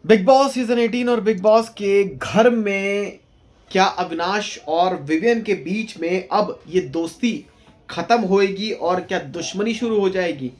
Big boss season 18 और big boss के घर में क्या अविनाश और विवियन के बीच में अब ये दोस्ती खत्म होएगी और क्या दुश्मनी शुरू हो जाएगी।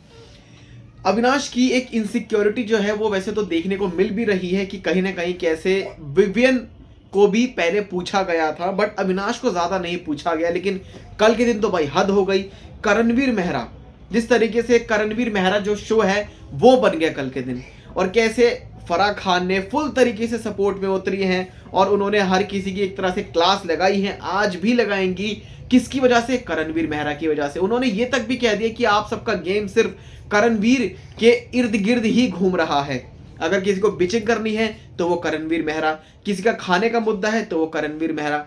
अविनाश की एक इनसिक्योरिटी जो है वो वैसे तो देखने को मिल भी रही है कि कहीं ना कहीं कैसे विवियन को भी पहले पूछा गया था बट अविनाश को ज्यादा नहीं पूछा गया, लेकिन कल के दिन तो भाई हद हो गई। करणवीर मेहरा, जिस तरीके से करणवीर मेहरा जो शो है वो बन गया कल के दिन, और कैसे फराह खान ने फुल तरीके से सपोर्ट में उतरी हैं और उन्होंने हर किसी की एक तरह से क्लास लगाई है, आज भी लगाएंगी। किसकी वजह से? करणवीर मेहरा की वजह से। उन्होंने ये तक भी कह दिया कि आप सबका गेम सिर्फ करणवीर के इर्द गिर्द ही घूम रहा है। अगर किसी को बिचिंग करनी है तो वो करणवीर मेहरा, किसी का खाने का मुद्दा है तो वो करणवीर मेहरा,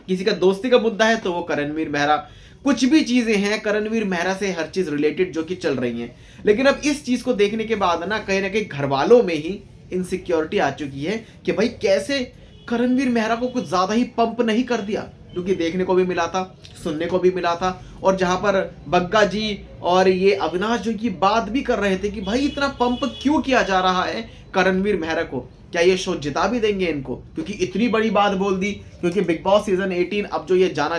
किसी का दोस्ती का मुद्दा है तो वो करणवीर मेहरा। कुछ भी चीजें हैं करणवीर मेहरा से हर चीज रिलेटेड जो कि चल रही हैं। लेकिन अब इस चीज को देखने के बाद ना कहीं घर वालों में ही इनसिक्योरिटी आ चुकी है कि भाई कैसे करणवीर मेहरा को कुछ ज्यादा ही पंप नहीं कर दिया, क्योंकि देखने को भी मिला था, सुनने को भी मिला था। और जहां पर बग्गा जी और ये अविनाश जो की बात भी कर रहे थे कि भाई इतना पंप क्यों किया जा रहा है करणवीर मेहरा को, क्या ये शो जिता भी देंगे इनको, क्योंकि इतनी बड़ी बात बोल दी। क्योंकि बिग बॉस सीजन 18 अब जो ये जाना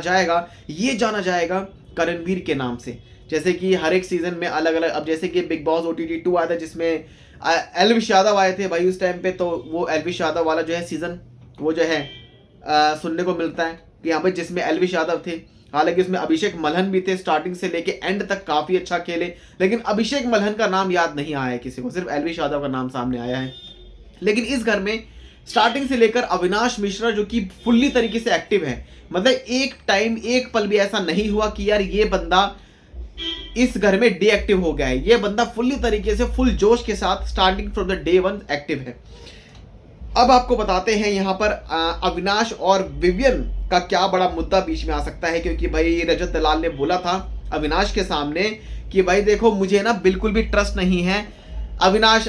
जाएगा करणवीर के नाम से। जैसे कि हर एक सीजन में अलग अलग, अब जैसे कि बिग बॉस OTT 2 आया था जिसमें एल्विश यादव आए थे भाई उस टाइम पे, तो वो एल्विश यादव वाला जो है सीजन वो जो है सुनने को मिलता है कि यहाँ पे जिसमें एल्विश यादव थे। हालांकि उसमें अभिषेक मल्हन भी थे, स्टार्टिंग से लेके एंड तक काफी अच्छा खेले, लेकिन अभिषेक मल्हन का नाम याद नहीं आया है किसी को, सिर्फ एल्विश यादव का नाम सामने आया है। लेकिन इस घर में स्टार्टिंग से लेकर अविनाश मिश्रा जो कि फुल्ली तरीके से एक्टिव है, मतलब एक टाइम एक पल भी ऐसा नहीं हुआ कि यार ये बंदा इस घर में डीएक्टिव हो गया है। ये बंदा फुल्ली तरीके से फुल जोश के साथ starting from the day 1 active है। अब आपको बताते हैं यहाँ पर अविनाश और विवियन का क्या बड़ा मुद्दा बीच में आ सकता है, क्योंकि भाई रजत दलाल ने बोला था अविनाश के सामने कि भाई देखो मुझे ना बिल्कुल भी ट्रस्ट नहीं है अविनाश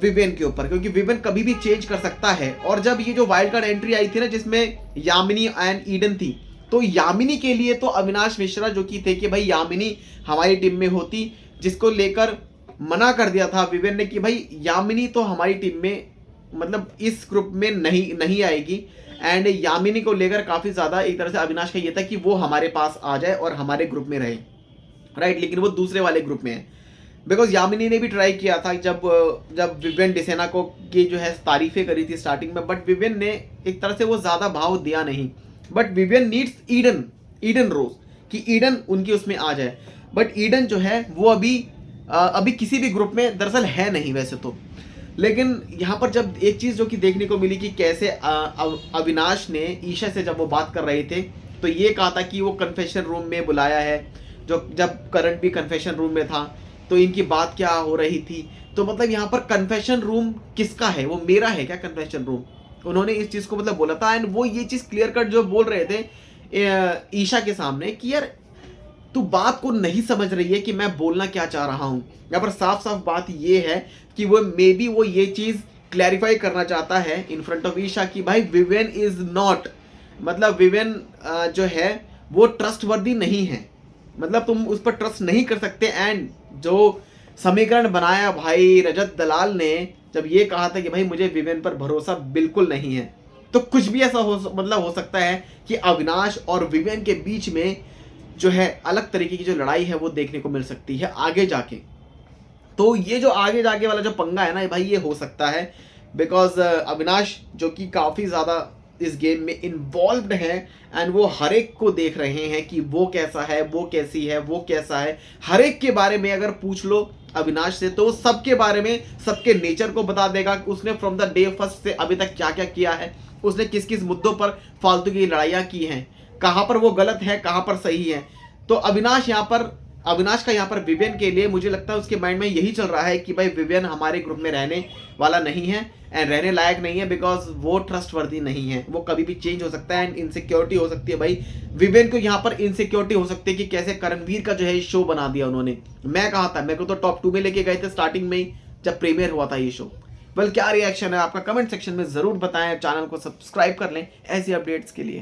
विवेन के ऊपर, क्योंकि विवेन कभी भी चेंज कर सकता है। और जब ये जो वाइल्ड कार्ड एंट्री आई थी ना जिसमें यामिनी एंड ईडन थी, तो यामिनी के लिए तो अविनाश मिश्रा जो कि थे कि भाई यामिनी हमारी टीम में होती, जिसको लेकर मना कर दिया था विवेन ने कि भाई यामिनी तो हमारी टीम में, मतलब इस ग्रुप में नहीं आएगी। एंड यामिनी को लेकर काफी ज्यादा एक तरह से अविनाश का ये था कि वो हमारे पास आ जाए और हमारे ग्रुप में रहे, राइट। लेकिन वो दूसरे वाले ग्रुप में है, बिकॉज यामिनी ने भी ट्राई किया था जब विवेन डिसेना को की जो है तारीफें करी थी स्टार्टिंग में, बट विवेन ने एक तरह से वो ज्यादा भाव दिया नहीं। बट विवेन नीड्स ईडन रोज कि ईडन उनकी उसमें आ जाए, बट ईडन जो है वो अभी किसी भी ग्रुप में दरअसल है नहीं वैसे तो। लेकिन यहाँ पर जब एक चीज जो कि देखने को मिली कि कैसे अविनाश ने ईशा से जब वो बात कर रहे थे तो ये कहा था कि वो कन्फेशन रूम में बुलाया है, जो जब करण भी कन्फेशन रूम में था तो इनकी बात क्या हो रही थी। तो मतलब यहाँ पर कन्फेशन रूम किसका है, वो मेरा है क्या कन्फेशन रूम? उन्होंने इस चीज को मतलब बोला था। एंड वो ये चीज क्लियर कट जो बोल रहे थे ईशा के सामने कि यार तू बात को नहीं समझ रही है कि मैं बोलना क्या चाह रहा हूं। यहाँ पर साफ साफ बात ये है कि वो मे बी वो ये चीज क्लैरिफाई करना चाहता है इन फ्रंट ऑफ ईशा कि भाई विवेन इज नॉट, मतलब विवेन जो है वो ट्रस्टवर्दी नहीं है, मतलब तुम उस पर ट्रस्ट नहीं कर सकते। एंड जो समीकरण बनाया भाई रजत दलाल ने जब ये कहा था कि भाई मुझे विवेन पर भरोसा बिल्कुल नहीं है, तो कुछ भी ऐसा हो सकता है कि अविनाश और विवेन के बीच में जो है अलग तरीके की जो लड़ाई है वो देखने को मिल सकती है आगे जाके। तो ये जो आगे जाके वाला जो पंगा है ना भाई ये हो सकता है, बिकॉज अविनाश जो कि काफी ज्यादा इस गेम में इन्वॉल्व्ड है एंड वो हर एक को देख रहे हैं कि वो कैसा है, वो कैसी है, वो कैसा है। हर एक के बारे में अगर पूछ लो अविनाश से तो सबके बारे में, सबके नेचर को बता देगा कि उसने फ्रॉम द डे फर्स्ट से अभी तक क्या क्या किया है, उसने किस किस मुद्दों पर फालतू की लड़ाइयाँ की हैं, कहाँ पर वो गलत है कहाँ पर सही है। तो अविनाश का यहाँ पर विवेन के लिए मुझे लगता है उसके माइंड में यही चल रहा है कि भाई विवेन हमारे ग्रुप में रहने वाला नहीं है एंड रहने लायक नहीं है, बिकॉज वो ट्रस्टवर्दी नहीं है, वो कभी भी चेंज हो सकता है एंड इनसिक्योरिटी हो सकती है। भाई विवेन को यहाँ पर इनसिक्योरिटी हो सकती है कि कैसे करणवीर का जो है शो बना दिया उन्होंने। मैं कहा था, मेरे को तो टॉप 2 में लेके गए थे स्टार्टिंग में ही जब प्रीमियर हुआ था ये शो। वेल क्या रिएक्शन है आपका कमेंट सेक्शन में जरूर बताएं, चैनल को सब्सक्राइब कर लें ऐसी अपडेट्स के लिए।